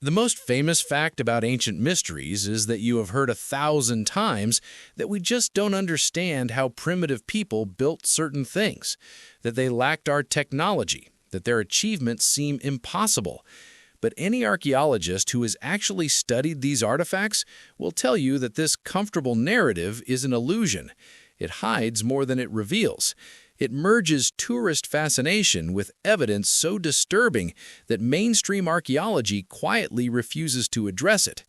The most famous fact about ancient mysteries is that you have heard 1,000 times that we just don't understand how primitive people built certain things, that they lacked our technology, that their achievements seem impossible. But any archaeologist who has actually studied these artifacts will tell you that this comfortable narrative is an illusion. It hides more than it reveals. It merges tourist fascination with evidence so disturbing that mainstream archaeology quietly refuses to address it.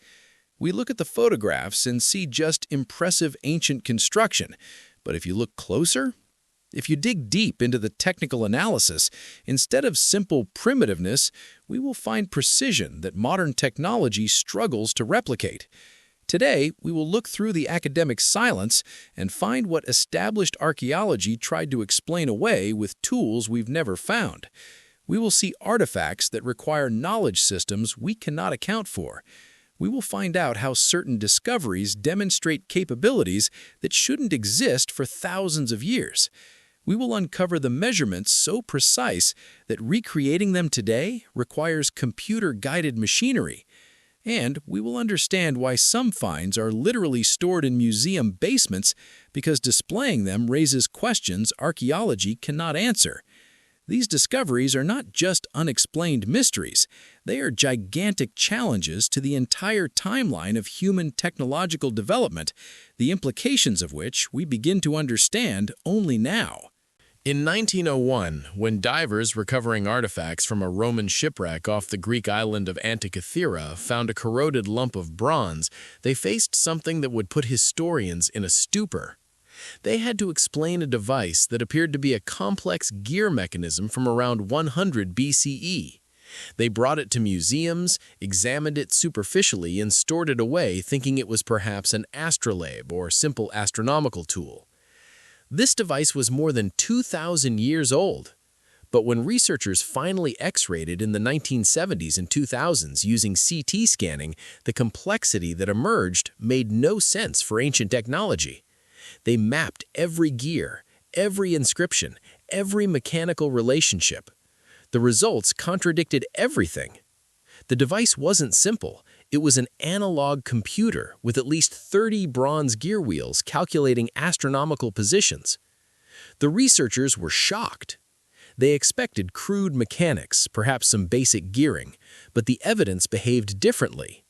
We look at the photographs and see just impressive ancient construction, but if you look closer, if you dig deep into the technical analysis, instead of simple primitiveness, we will find precision that modern technology struggles to replicate. Today, we will look through the academic silence and find what established archaeology tried to explain away with tools we've never found. We will see artifacts that require knowledge systems we cannot account for. We will find out how certain discoveries demonstrate capabilities that shouldn't exist for thousands of years. We will uncover the measurements so precise that recreating them today requires computer-guided machinery. And we will understand why some finds are literally stored in museum basements because displaying them raises questions archaeology cannot answer. These discoveries are not just unexplained mysteries. They are gigantic challenges to the entire timeline of human technological development, the implications of which we begin to understand only now. In 1901, when divers recovering artifacts from a Roman shipwreck off the Greek island of Antikythera found a corroded lump of bronze, they faced something that would put historians in a stupor. They had to explain a device that appeared to be a complex gear mechanism from around 100 BCE. They brought it to museums, examined it superficially, and stored it away, thinking it was perhaps an astrolabe or simple astronomical tool. This device was more than 2,000 years old. But when researchers finally X-rayed it in the 1970s and 2000s using CT scanning, the complexity that emerged made no sense for ancient technology. They mapped every gear, every inscription, every mechanical relationship. The results contradicted everything. The device wasn't simple. It was an analog computer with at least 30 bronze gear wheels calculating astronomical positions. The researchers were shocked. They expected crude mechanics, perhaps some basic gearing, but the evidence behaved differently.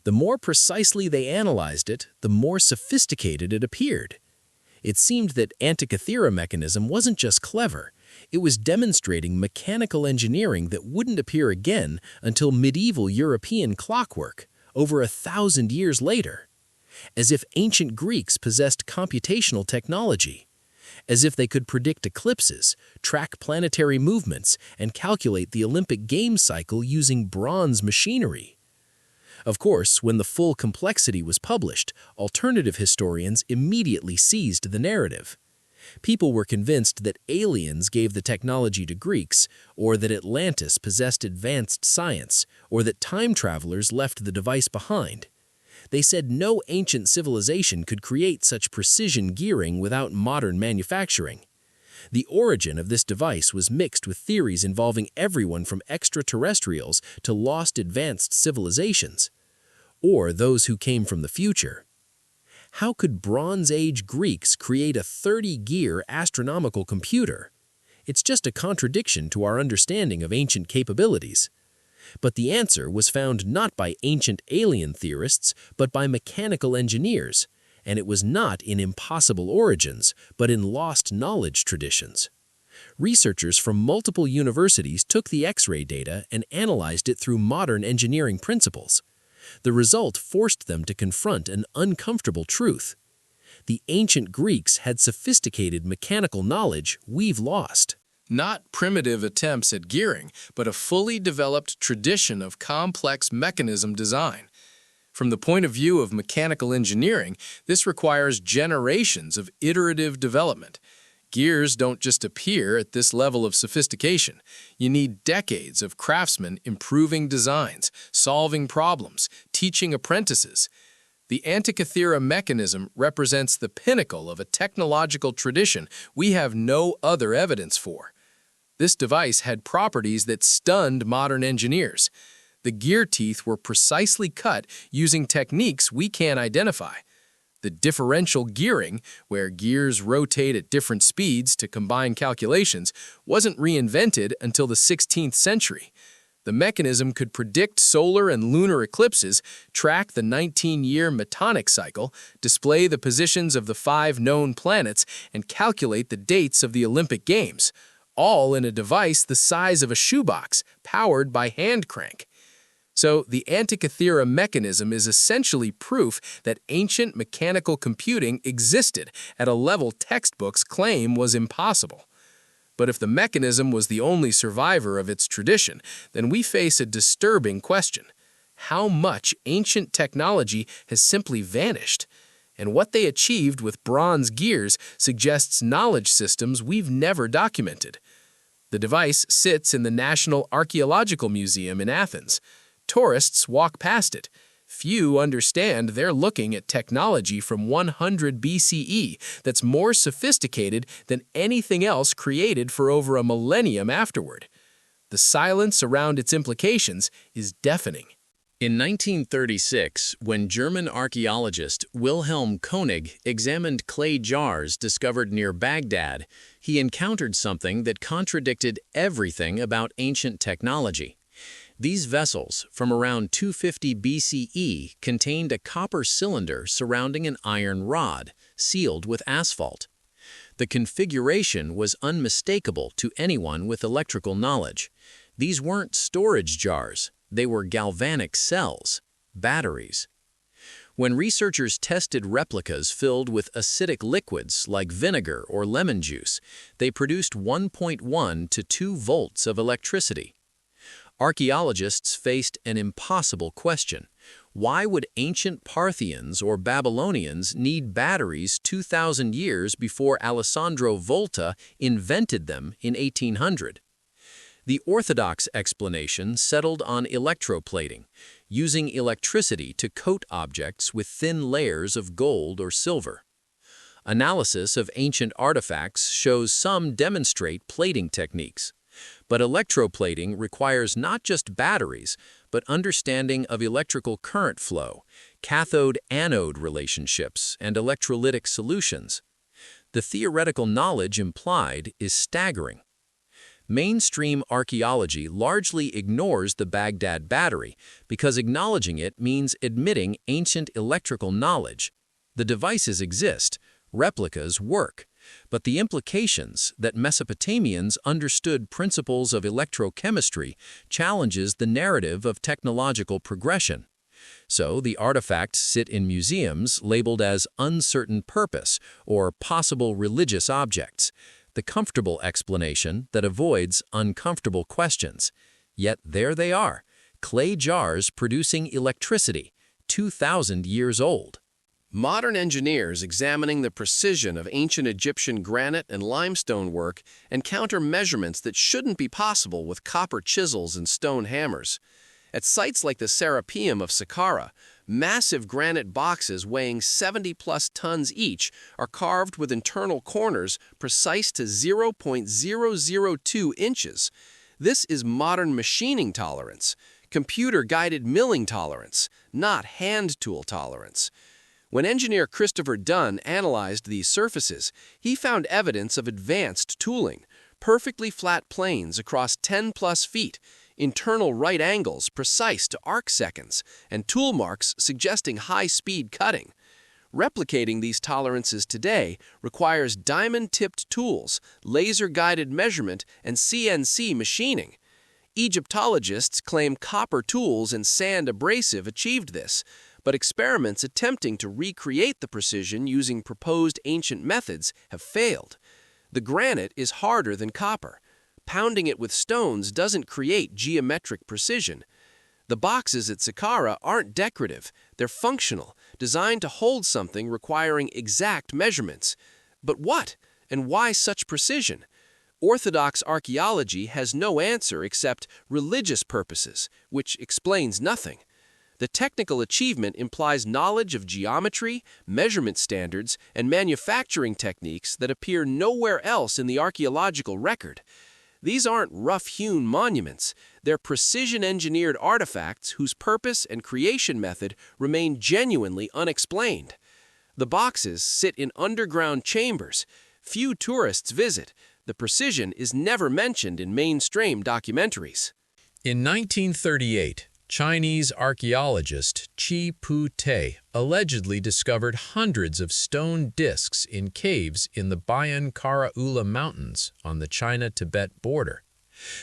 The more precisely they analyzed it, the more sophisticated it appeared. It seemed that Antikythera mechanism wasn't just clever. It was demonstrating mechanical engineering that wouldn't appear again until medieval European clockwork, over 1,000 years later. As if ancient Greeks possessed computational technology. As if they could predict eclipses, track planetary movements, and calculate the Olympic Games cycle using bronze machinery. Of course, when the full complexity was published, alternative historians immediately seized the narrative. People were convinced that aliens gave the technology to Greeks, or that Atlantis possessed advanced science, or that time travelers left the device behind. They said no ancient civilization could create such precision gearing without modern manufacturing. The origin of this device was mixed with theories involving everyone from extraterrestrials to lost advanced civilizations, or those who came from the future. How could Bronze Age Greeks create a 30-gear astronomical computer? It's just a contradiction to our understanding of ancient capabilities. But the answer was found not by ancient alien theorists, but by mechanical engineers, and it was not in impossible origins, but in lost knowledge traditions. Researchers from multiple universities took the X-ray data and analyzed it through modern engineering principles. The result forced them to confront an uncomfortable truth. The ancient Greeks had sophisticated mechanical knowledge we've lost. Not primitive attempts at gearing, but a fully developed tradition of complex mechanism design. From the point of view of mechanical engineering, this requires generations of iterative development. Gears don't just appear at this level of sophistication. You need decades of craftsmen improving designs, solving problems, teaching apprentices. The Antikythera mechanism represents the pinnacle of a technological tradition we have no other evidence for. This device had properties that stunned modern engineers. The gear teeth were precisely cut using techniques we can't identify. The differential gearing, where gears rotate at different speeds to combine calculations, wasn't reinvented until the 16th century. The mechanism could predict solar and lunar eclipses, track the 19-year metonic cycle, display the positions of the 5 known planets, and calculate the dates of the Olympic Games, all in a device the size of a shoebox, powered by hand crank. So the Antikythera mechanism is essentially proof that ancient mechanical computing existed at a level textbooks claim was impossible. But if the mechanism was the only survivor of its tradition, then we face a disturbing question. How much ancient technology has simply vanished? And what they achieved with bronze gears suggests knowledge systems we've never documented. The device sits in the National Archaeological Museum in Athens. Tourists walk past it. Few understand they're looking at technology from 100 BCE that's more sophisticated than anything else created for over a millennium afterward. The silence around its implications is deafening. In 1936, when German archaeologist Wilhelm Koenig examined clay jars discovered near Baghdad, he encountered something that contradicted everything about ancient technology. These vessels, from around 250 BCE, contained a copper cylinder surrounding an iron rod, sealed with asphalt. The configuration was unmistakable to anyone with electrical knowledge. These weren't storage jars, they were galvanic cells, batteries. When researchers tested replicas filled with acidic liquids like vinegar or lemon juice, they produced 1.1 to 2 volts of electricity. Archaeologists faced an impossible question. Why would ancient Parthians or Babylonians need batteries 2,000 years before Alessandro Volta invented them in 1800? The orthodox explanation settled on electroplating, using electricity to coat objects with thin layers of gold or silver. Analysis of ancient artifacts shows some demonstrate plating techniques. But electroplating requires not just batteries, but understanding of electrical current flow, cathode-anode relationships, and electrolytic solutions. The theoretical knowledge implied is staggering. Mainstream archaeology largely ignores the Baghdad battery because acknowledging it means admitting ancient electrical knowledge. The devices exist, replicas work, but the implications that Mesopotamians understood principles of electrochemistry challenges the narrative of technological progression. So the artifacts sit in museums labeled as uncertain purpose or possible religious objects, the comfortable explanation that avoids uncomfortable questions. Yet there they are, clay jars producing electricity, 2,000 years old. Modern engineers examining the precision of ancient Egyptian granite and limestone work encounter measurements that shouldn't be possible with copper chisels and stone hammers. At sites like the Serapeum of Saqqara, massive granite boxes weighing 70+ tons each are carved with internal corners precise to 0.002 inches. This is modern machining tolerance, computer-guided milling tolerance, not hand tool tolerance. When engineer Christopher Dunn analyzed these surfaces, he found evidence of advanced tooling, perfectly flat planes across 10+ feet, internal right angles precise to arcseconds, and tool marks suggesting high-speed cutting. Replicating these tolerances today requires diamond-tipped tools, laser-guided measurement, and CNC machining. Egyptologists claim copper tools and sand abrasive achieved this, but experiments attempting to recreate the precision using proposed ancient methods have failed. The granite is harder than copper. Pounding it with stones doesn't create geometric precision. The boxes at Saqqara aren't decorative, they're functional, designed to hold something requiring exact measurements. But what and why such precision? Orthodox archaeology has no answer except religious purposes, which explains nothing. The technical achievement implies knowledge of geometry, measurement standards, and manufacturing techniques that appear nowhere else in the archaeological record. These aren't rough-hewn monuments. They're precision-engineered artifacts whose purpose and creation method remain genuinely unexplained. The boxes sit in underground chambers. Few tourists visit. The precision is never mentioned in mainstream documentaries. In 1938, Chinese archaeologist Chi Pu-te allegedly discovered hundreds of stone discs in caves in the Bayan Karaula Mountains on the China-Tibet border.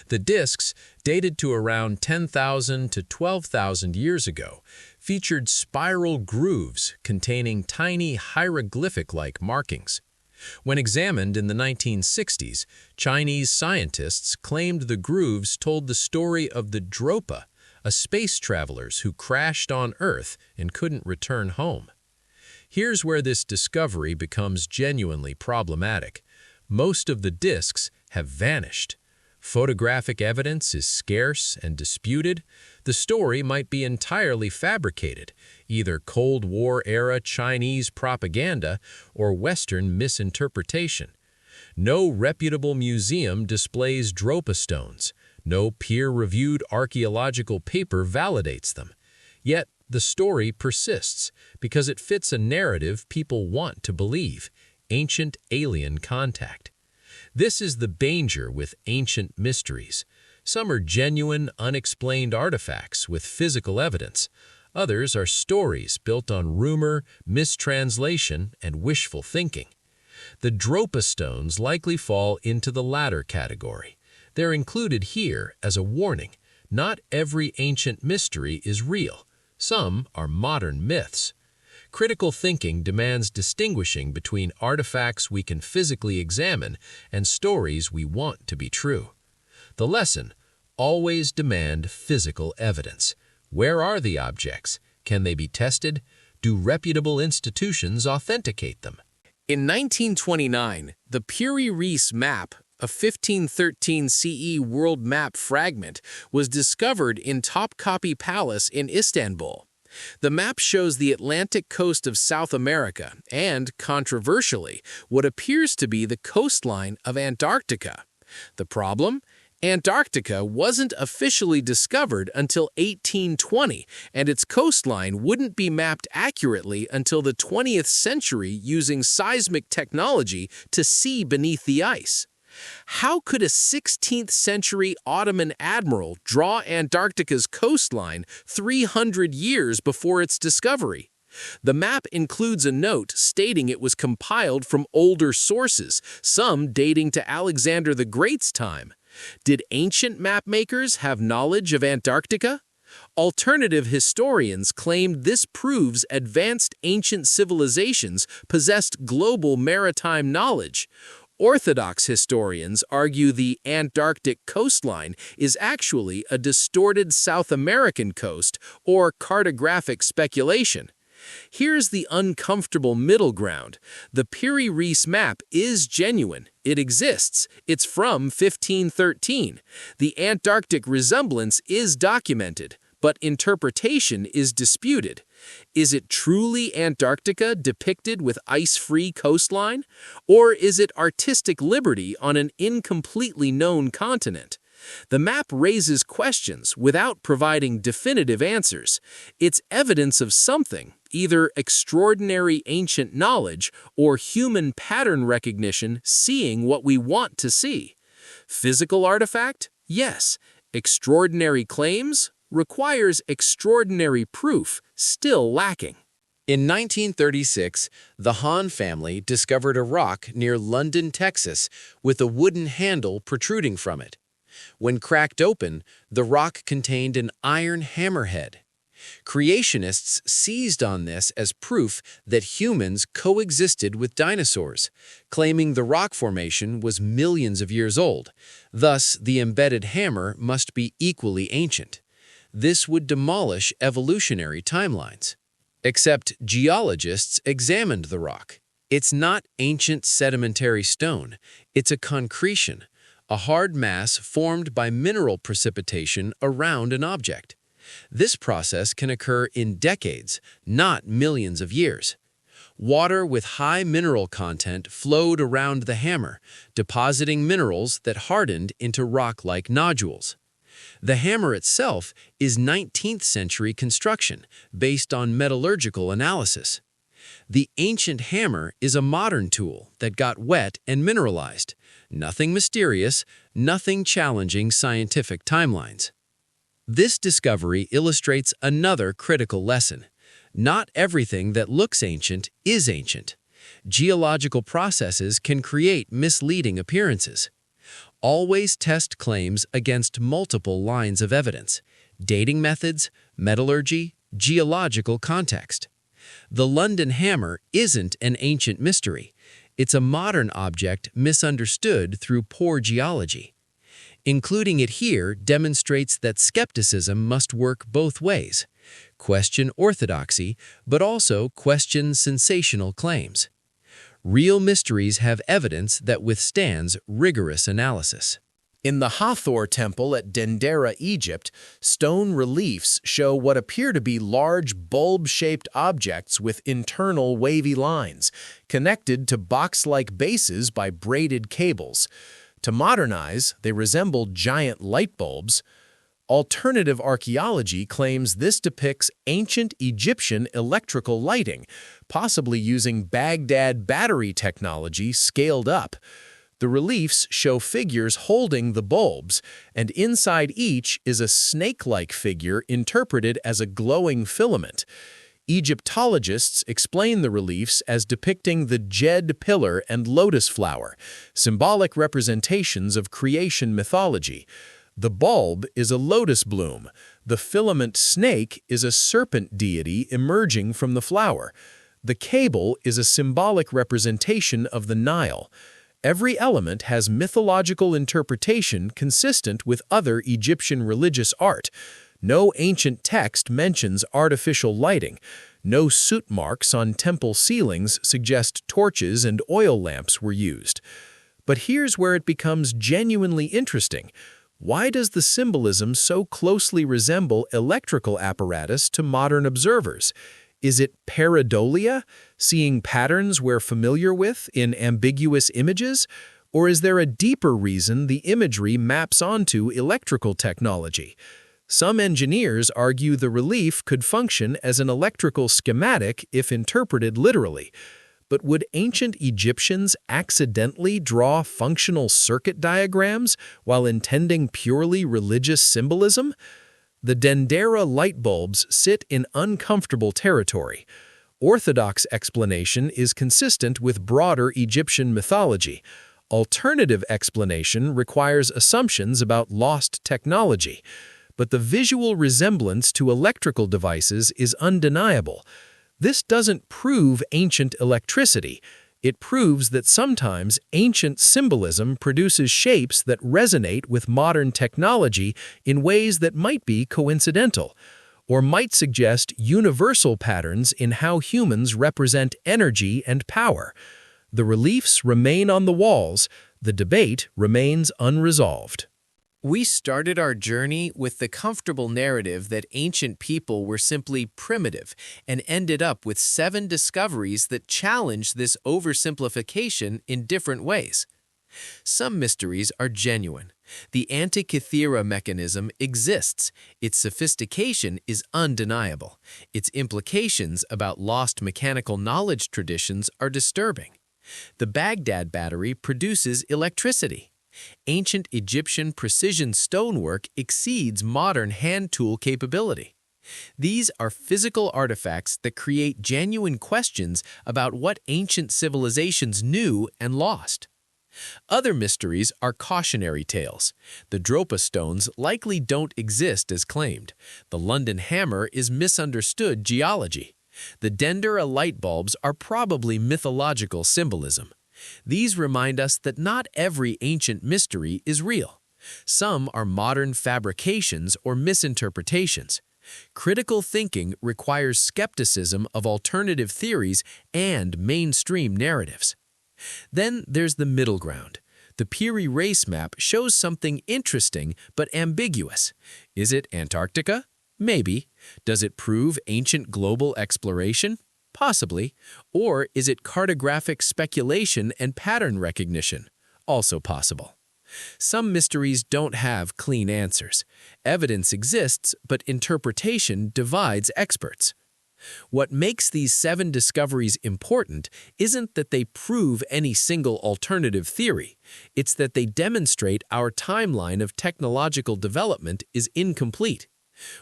The discs, dated to around 10,000 to 12,000 years ago, featured spiral grooves containing tiny hieroglyphic-like markings. When examined in the 1960s, Chinese scientists claimed the grooves told the story of the Dropa, a space travelers who crashed on Earth and couldn't return home. Here's where this discovery becomes genuinely problematic. Most of the discs have vanished. Photographic evidence is scarce and disputed. The story might be entirely fabricated, either Cold War-era Chinese propaganda or Western misinterpretation. No reputable museum displays Dropa stones. No peer-reviewed archaeological paper validates them. Yet, the story persists because it fits a narrative people want to believe: ancient alien contact. This is the danger with ancient mysteries. Some are genuine, unexplained artifacts with physical evidence. Others are stories built on rumor, mistranslation, and wishful thinking. The Dropa stones likely fall into the latter category. They're included here as a warning. Not every ancient mystery is real. Some are modern myths. Critical thinking demands distinguishing between artifacts we can physically examine and stories we want to be true. The lesson: always demand physical evidence. Where are the objects? Can they be tested? Do reputable institutions authenticate them? In 1929, the Piri-Reis map, a 1513 CE world map fragment, was discovered in Topkapi Palace in Istanbul. The map shows the Atlantic coast of South America and, controversially, what appears to be the coastline of Antarctica. The problem? Antarctica wasn't officially discovered until 1820, and its coastline wouldn't be mapped accurately until the 20th century using seismic technology to see beneath the ice. How could a 16th century Ottoman admiral draw Antarctica's coastline 300 years before its discovery? The map includes a note stating it was compiled from older sources, some dating to Alexander the Great's time. Did ancient mapmakers have knowledge of Antarctica? Alternative historians claimed this proves advanced ancient civilizations possessed global maritime knowledge. Orthodox historians argue the Antarctic coastline is actually a distorted South American coast or cartographic speculation. Here's the uncomfortable middle ground. The Piri-Reis map is genuine. It exists. It's from 1513. The Antarctic resemblance is documented, but interpretation is disputed. Is it truly Antarctica depicted with ice-free coastline? Or is it artistic liberty on an incompletely known continent? The map raises questions without providing definitive answers. It's evidence of something, either extraordinary ancient knowledge or human pattern recognition seeing what we want to see. Physical artifact? Yes. Extraordinary claims? Requires extraordinary proof, still lacking. In 1936, the Hahn family discovered a rock near London, Texas, with a wooden handle protruding from it. When cracked open, the rock contained an iron hammerhead. Creationists seized on this as proof that humans coexisted with dinosaurs, claiming the rock formation was millions of years old. Thus, the embedded hammer must be equally ancient. This would demolish evolutionary timelines. Except geologists examined the rock. It's not ancient sedimentary stone. It's a concretion, a hard mass formed by mineral precipitation around an object. This process can occur in decades, not millions of years. Water with high mineral content flowed around the hammer, depositing minerals that hardened into rock-like nodules. The hammer itself is 19th century construction based on metallurgical analysis. The ancient hammer is a modern tool that got wet and mineralized. Nothing mysterious, nothing challenging scientific timelines. This discovery illustrates another critical lesson. Not everything that looks ancient is ancient. Geological processes can create misleading appearances. Always test claims against multiple lines of evidence: dating methods, metallurgy, geological context. The London hammer isn't an ancient mystery. It's a modern object misunderstood through poor geology. Including it here demonstrates that skepticism must work both ways. Question orthodoxy, but also question sensational claims. Real mysteries have evidence that withstands rigorous analysis. In the Hathor Temple at Dendera, Egypt, stone reliefs show what appear to be large bulb-shaped objects with internal wavy lines, connected to box-like bases by braided cables. To modernize, they resemble giant light bulbs. Alternative archaeology claims this depicts ancient Egyptian electrical lighting, possibly using Baghdad battery technology scaled up. The reliefs show figures holding the bulbs, and inside each is a snake-like figure interpreted as a glowing filament. Egyptologists explain the reliefs as depicting the Djed pillar and lotus flower, symbolic representations of creation mythology. The bulb is a lotus bloom. The filament snake is a serpent deity emerging from the flower. The cable is a symbolic representation of the Nile. Every element has mythological interpretation consistent with other Egyptian religious art. No ancient text mentions artificial lighting. No soot marks on temple ceilings suggest torches and oil lamps were used. But here's where it becomes genuinely interesting. Why does the symbolism so closely resemble electrical apparatus to modern observers? Is it pareidolia, seeing patterns we're familiar with in ambiguous images? Or is there a deeper reason the imagery maps onto electrical technology? Some engineers argue the relief could function as an electrical schematic if interpreted literally. But would ancient Egyptians accidentally draw functional circuit diagrams while intending purely religious symbolism? The Dendera light bulbs sit in uncomfortable territory. Orthodox explanation is consistent with broader Egyptian mythology. Alternative explanation requires assumptions about lost technology. But the visual resemblance to electrical devices is undeniable. This doesn't prove ancient electricity. It proves that sometimes ancient symbolism produces shapes that resonate with modern technology in ways that might be coincidental, or might suggest universal patterns in how humans represent energy and power. The reliefs remain on the walls. The debate remains unresolved. We started our journey with the comfortable narrative that ancient people were simply primitive and ended up with 7 discoveries that challenge this oversimplification in different ways. Some mysteries are genuine. The Antikythera mechanism exists. Its sophistication is undeniable. Its implications about lost mechanical knowledge traditions are disturbing. The Baghdad battery produces electricity. Ancient Egyptian precision stonework exceeds modern hand tool capability. These are physical artifacts that create genuine questions about what ancient civilizations knew and lost. Other mysteries are cautionary tales. The Dropa stones likely don't exist as claimed. The London hammer is misunderstood geology. The Dendera light bulbs are probably mythological symbolism. These remind us that not every ancient mystery is real. Some are modern fabrications or misinterpretations. Critical thinking requires skepticism of alternative theories and mainstream narratives. Then there's the middle ground. The Piri race map shows something interesting but ambiguous. Is it Antarctica? Maybe. Does it prove ancient global exploration? Possibly. Or is it cartographic speculation and pattern recognition? Also possible. Some mysteries don't have clean answers. Evidence exists, but interpretation divides experts. What makes these 7 discoveries important isn't that they prove any single alternative theory. It's that they demonstrate our timeline of technological development is incomplete.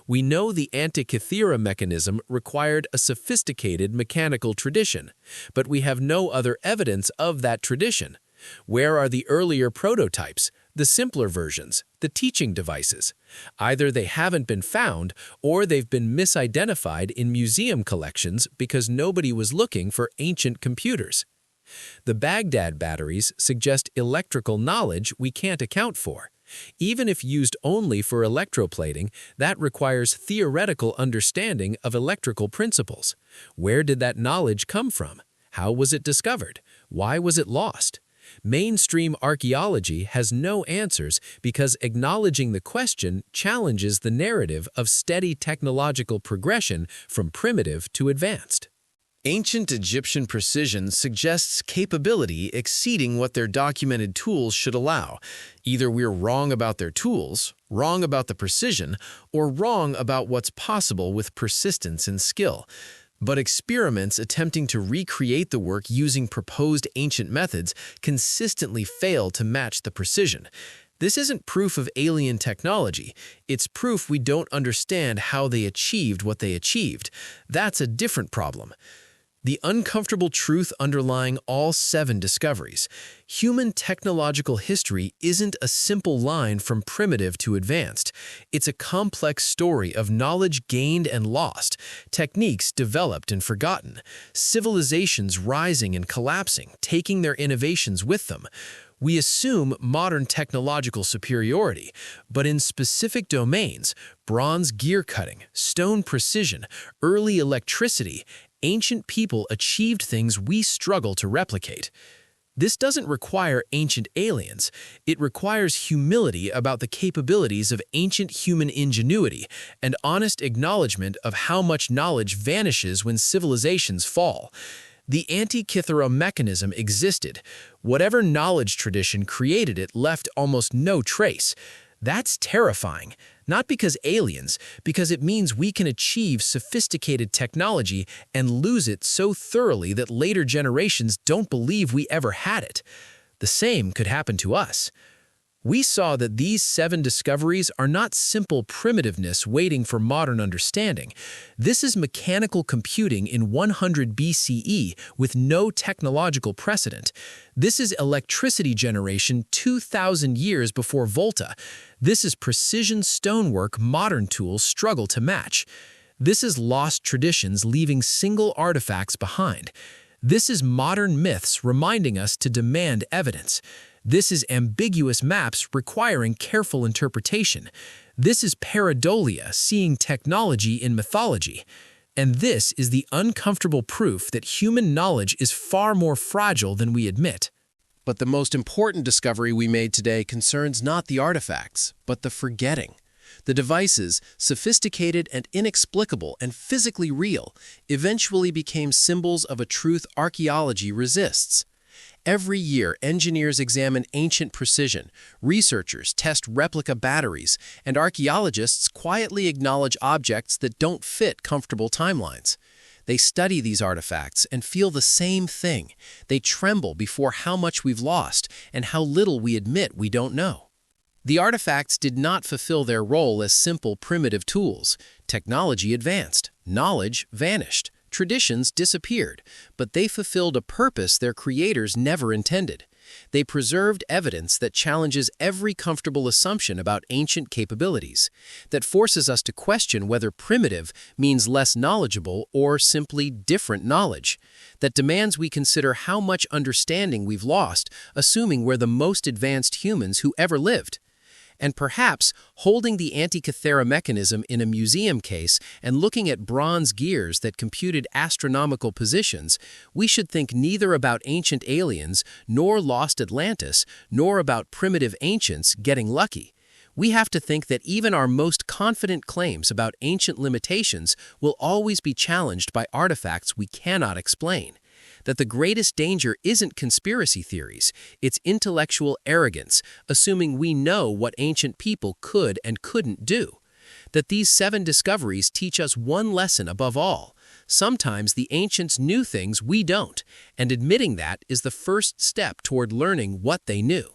We know the Antikythera mechanism required a sophisticated mechanical tradition, but we have no other evidence of that tradition. Where are the earlier prototypes, the simpler versions, the teaching devices? Either they haven't been found, or they've been misidentified in museum collections because nobody was looking for ancient computers. The Baghdad batteries suggest electrical knowledge we can't account for. Even if used only for electroplating, that requires theoretical understanding of electrical principles. Where did that knowledge come from? How was it discovered? Why was it lost? Mainstream archaeology has no answers because acknowledging the question challenges the narrative of steady technological progression from primitive to advanced. Ancient Egyptian precision suggests capability exceeding what their documented tools should allow. Either we're wrong about their tools, wrong about the precision, or wrong about what's possible with persistence and skill. But experiments attempting to recreate the work using proposed ancient methods consistently fail to match the precision. This isn't proof of alien technology. It's proof we don't understand how they achieved what they achieved. That's a different problem. The uncomfortable truth underlying all 7 discoveries. Human technological history isn't a simple line from primitive to advanced. It's a complex story of knowledge gained and lost, techniques developed and forgotten, civilizations rising and collapsing, taking their innovations with them. We assume modern technological superiority, but in specific domains, bronze gear cutting, stone precision, early electricity, ancient people achieved things we struggle to replicate. This doesn't require ancient aliens. It requires humility about the capabilities of ancient human ingenuity and honest acknowledgement of how much knowledge vanishes when civilizations fall. The Antikythera mechanism existed. Whatever knowledge tradition created it left almost no trace. That's terrifying, not because aliens, because it means we can achieve sophisticated technology and lose it so thoroughly that later generations don't believe we ever had it. The same could happen to us. We saw that these 7 discoveries are not simple primitiveness waiting for modern understanding. This is mechanical computing in 100 BCE with no technological precedent. This is electricity generation 2,000 years before Volta. This is precision stonework modern tools struggle to match. This is lost traditions leaving single artifacts behind. This is modern myths reminding us to demand evidence. This is ambiguous maps requiring careful interpretation. This is pareidolia, seeing technology in mythology. And this is the uncomfortable proof that human knowledge is far more fragile than we admit. But the most important discovery we made today concerns not the artifacts, but the forgetting. The devices, sophisticated and inexplicable and physically real, eventually became symbols of a truth archaeology resists. Every year, engineers examine ancient precision, researchers test replica batteries, and archaeologists quietly acknowledge objects that don't fit comfortable timelines. They study these artifacts and feel the same thing. They tremble before how much we've lost and how little we admit we don't know. The artifacts did not fulfill their role as simple primitive tools. Technology advanced, knowledge vanished. Traditions disappeared, but they fulfilled a purpose their creators never intended. They preserved evidence that challenges every comfortable assumption about ancient capabilities, that forces us to question whether primitive means less knowledgeable or simply different knowledge, that demands we consider how much understanding we've lost, assuming we're the most advanced humans who ever lived. And perhaps holding the Antikythera mechanism in a museum case and looking at bronze gears that computed astronomical positions, we should think neither about ancient aliens, nor lost Atlantis, nor about primitive ancients getting lucky. we have to think that even our most confident claims about ancient limitations will always be challenged by artifacts we cannot explain. That the greatest danger isn't conspiracy theories, it's intellectual arrogance, assuming we know what ancient people could and couldn't do. That these 7 discoveries teach us one lesson above all. Sometimes the ancients knew things we don't, and admitting that is the first step toward learning what they knew.